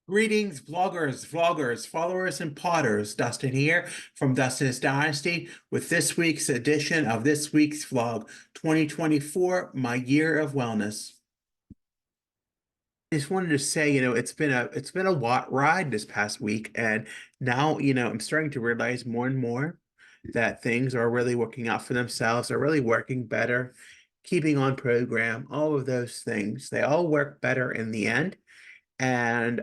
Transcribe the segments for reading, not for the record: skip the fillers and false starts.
Greetings, vloggers, followers, and potters. Dustin here from Dustin's Dynasty with this week's edition of this week's vlog, 2024, my year of wellness. I just wanted to say, it's been a ride this past week, and now, I'm starting to realize more and more that things are really working out for themselves, are really working better, keeping on program, all of those things. They all work better in the end. And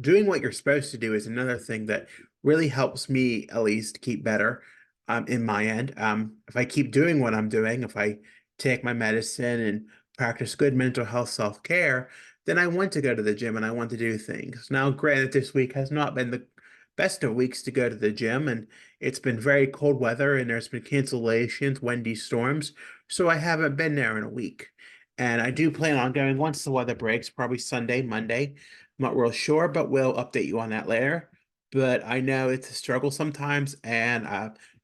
doing what you're supposed to do is another thing that really helps me at least keep better in my end. If I keep doing what I'm doing, if I take my medicine and practice good mental health self-care, then I want to go to the gym and I want to do things. Now, granted, this week has not been the best of weeks to go to the gym, and it's been very cold weather and there's been cancellations, windy storms, so I haven't been there in a week. And I do plan on going once the weather breaks, probably Sunday, Monday. I'm not real sure, but we'll update you on that later. But I know it's a struggle sometimes, and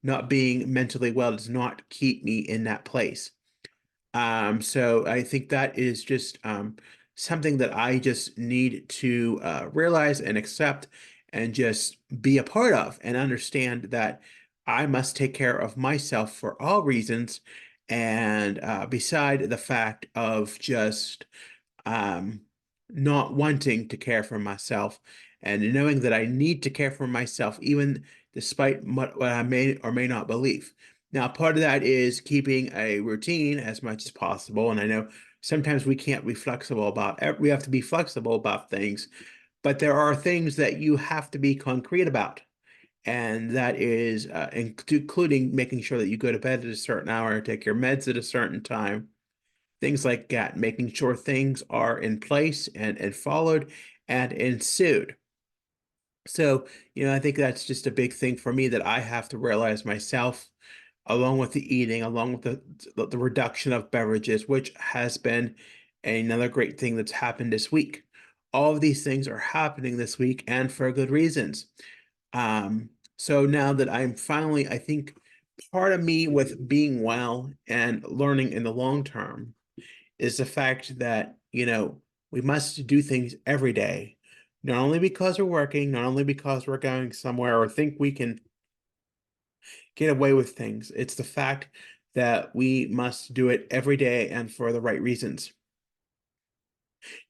not being mentally well does not keep me in that place. So I think that is just something that I just need to realize and accept and just be a part of and understand that I must take care of myself for all reasons. And beside the fact of just um, not wanting to care for myself and knowing that I need to care for myself, even despite what I may or may not believe. Now, part of that is keeping a routine as much as possible. And I know sometimes we can't be flexible about we have to be flexible about things, but there are things that you have to be concrete about. And that is including making sure that you go to bed at a certain hour, take your meds at a certain time, things like that, making sure things are in place and followed and ensued. So, I think that's just a big thing for me that I have to realize myself, along with the eating, along with the reduction of beverages, which has been another great thing that's happened this week. All of these things are happening this week and for good reasons. So now that I'm finally, I think part of me with being well and learning in the long term is the fact that, we must do things every day, not only because we're working, not only because we're going somewhere or think we can get away with things. It's the fact that we must do it every day and for the right reasons,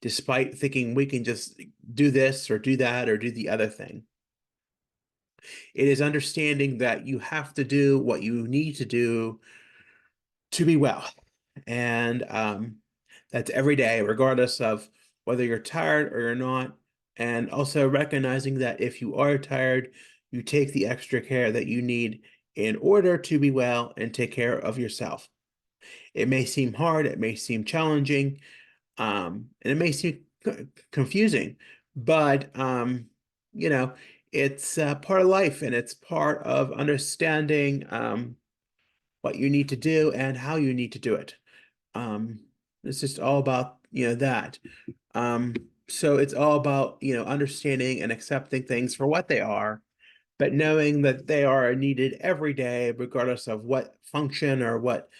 despite thinking we can just do this or do that or do the other thing. It is understanding that you have to do what you need to do to be well. And that's every day, regardless of whether you're tired or you're not. And also recognizing that if you are tired, you take the extra care that you need in order to be well and take care of yourself. It may seem hard, it may seem challenging, and it may seem confusing, but you know, it's part of life and it's part of understanding what you need to do and how you need to do it. Um, it's just all about, that. Um, so it's all about, understanding and accepting things for what they are, but knowing that they are needed every day, regardless of what function or what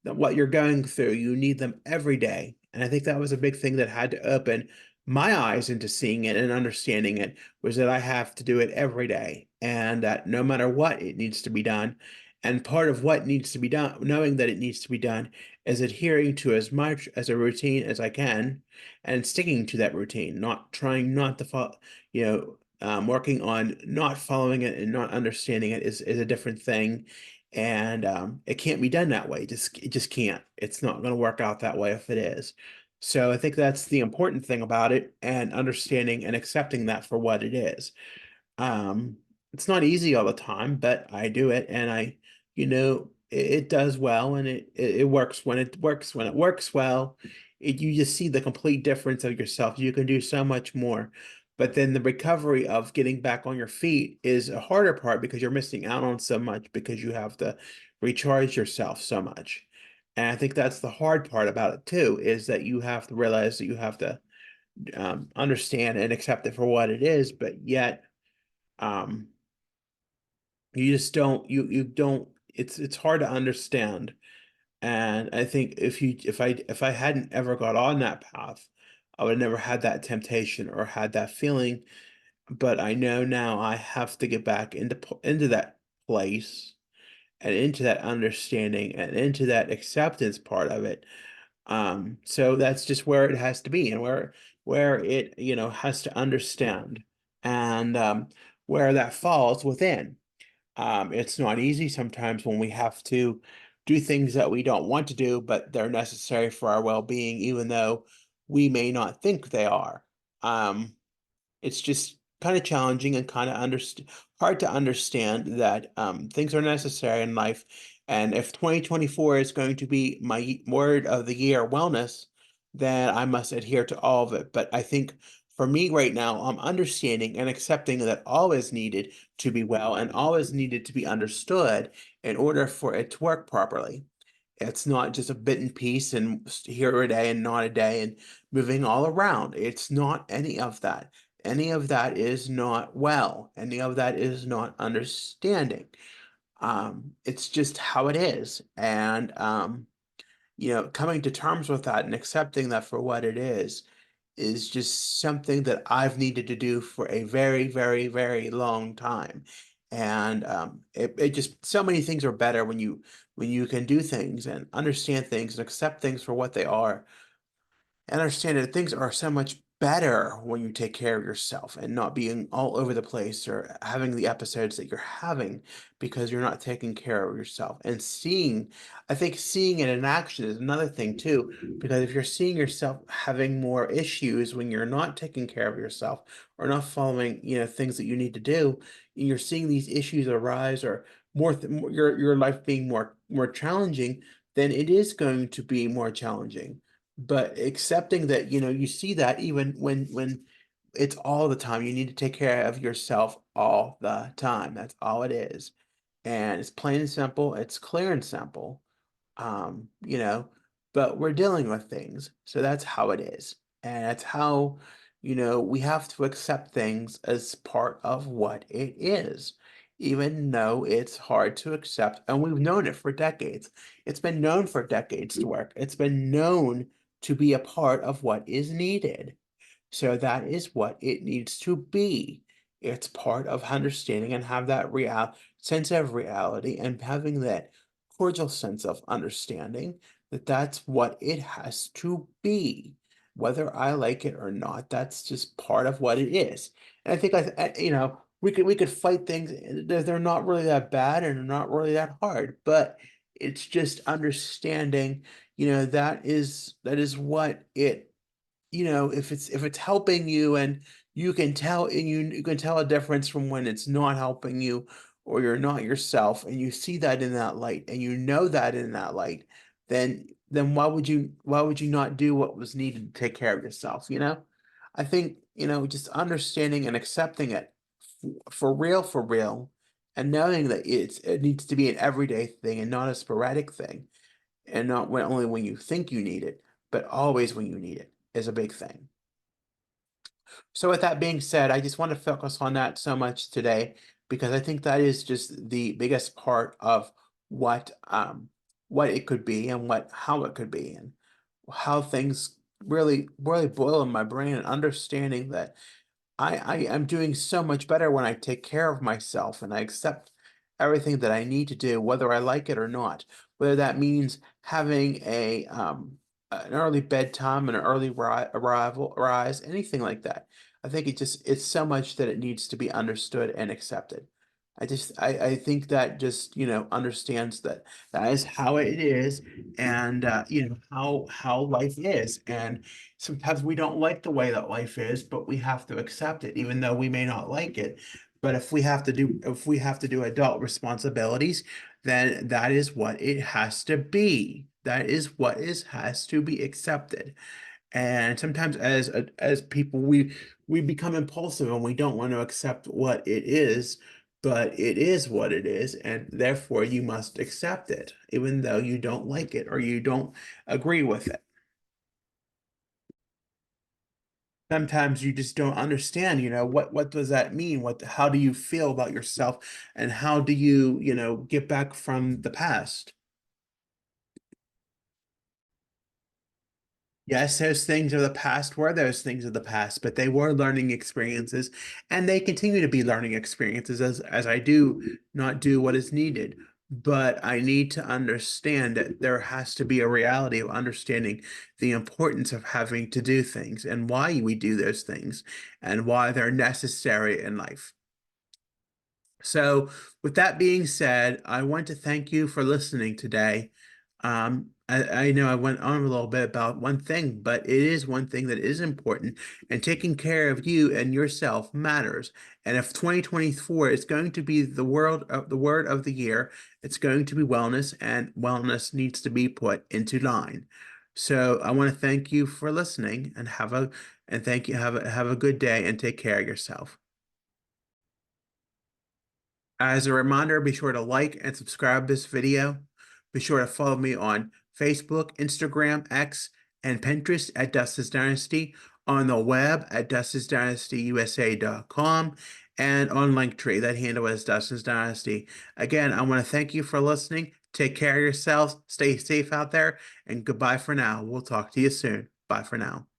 you're going through. You need them every day. And I think that was a big thing that had to open my eyes into seeing it and understanding it, was that I have to do it every day and that no matter what, it needs to be done. And part of what needs to be done, knowing that it needs to be done, is adhering to as much as a routine as I can and sticking to that routine, not trying not to follow, working on not following it and not understanding it is a different thing. And it can't be done that way. It just can't. It's not going to work out that way if it is. So I think that's the important thing about it, and understanding and accepting that for what it is. It's not easy all the time, but I do it, and it does well, and it works when it works. When it works well, you just see the complete difference of yourself. You can do so much more. But then the recovery of getting back on your feet is a harder part because you're missing out on so much because you have to recharge yourself so much. And I think that's the hard part about it too, is that you have to realize that you have to understand and accept it for what it is, but yet um, you just don't you don't it's hard to understand. And I think if I hadn't ever got on that path I would have never had that temptation or had that feeling. But I know now I have to get back into that place and into that understanding and into that acceptance part of it. So that's just where it has to be, and where it, has to understand, and where that falls within. It's not easy sometimes when we have to do things that we don't want to do, but they're necessary for our well-being, even though we may not think they are. Um, it's just kind of challenging and kind of hard to understand that things are necessary in life. And if 2024 is going to be my word of the year, wellness, then I must adhere to all of it. But I think for me right now, I'm understanding and accepting that all is needed to be well and all is needed to be understood in order for it to work properly. It's not just a bit and piece and here a day and not a day and moving all around. It's not any of that. Any of that is not well. Any of that is not understanding. It's just how it is. And coming to terms with that and accepting that for what it is just something that I've needed to do for a very, very, very long time. And it just so many things are better when you can do things and understand things and accept things for what they are, and understand that things are so much better when you take care of yourself and not being all over the place or having the episodes that you're having because you're not taking care of yourself. And I think seeing it in action is another thing too, because if you're seeing yourself having more issues when you're not taking care of yourself or not following, things that you need to do, you're seeing these issues arise or your life being more challenging, then it is going to be more challenging, but accepting that, you see that even when it's all the time, you need to take care of yourself all the time. That's all it is. And it's plain and simple, it's clear and simple. um, you know, but we're dealing with things. So that's how it is. And that's how, we have to accept things as part of what it is, even though it's hard to accept. And we've known it for decades. It's been known for decades to work. It's been known to be a part of what is needed. So that is what it needs to be. It's part of understanding and have that sense of reality and having that cordial sense of understanding that that's what it has to be. Whether I like it or not, that's just part of what it is. And I think we could fight things. They're not really that bad and they're not really that hard, but it's just understanding, that is what it, if it's helping you and you can tell a difference from when it's not helping you or you're not yourself, and you see that in that light and you know that in that light, then why would you not do what was needed to take care of yourself, I think, just understanding and accepting it for real, and knowing that it needs to be an everyday thing and not a sporadic thing, and not only when you think you need it, but always when you need it is a big thing. So with that being said, I just want to focus on that so much today because I think that is just the biggest part of what it could be and how it could be and how things really really boil in my brain, and understanding that I am doing so much better when I take care of myself and I accept everything that I need to do, whether I like it or not. Whether that means having an early bedtime and an early rise, anything like that. I think it's so much that it needs to be understood and accepted. I think that just, understands that that is how it is, and how life is. And sometimes we don't like the way that life is, but we have to accept it, even though we may not like it. But if we have to do adult responsibilities, then that is what it has to be. That is what is has to be accepted. And sometimes as people, we become impulsive and we don't want to accept what it is, but it is what it is, and therefore you must accept it, even though you don't like it or you don't agree with it. Sometimes you just don't understand, what does that mean? How do you feel about yourself, and how do you, get back from the past? Yes, those things are the past were those things of the past, but they were learning experiences, and they continue to be learning experiences as I do not do what is needed. But I need to understand that there has to be a reality of understanding the importance of having to do things and why we do those things and why they're necessary in life. So, with that being said, I want to thank you for listening today. I know I went on a little bit about one thing, but it is one thing that is important, and taking care of you and yourself matters. And if 2024 is going to be the word of the year, it's going to be wellness, and wellness needs to be put into line. So I want to thank you for listening and thank you. Have a good day and take care of yourself. As a reminder, be sure to like and subscribe this video. Be sure to follow me on Facebook, Instagram, X, and Pinterest at Dustin's Dynasty, on the web at dustinsdynastyusa.com, and on Linktree. That handle is Dustin's Dynasty. Again, I want to thank you for listening. Take care of yourselves. Stay safe out there, and goodbye for now. We'll talk to you soon. Bye for now.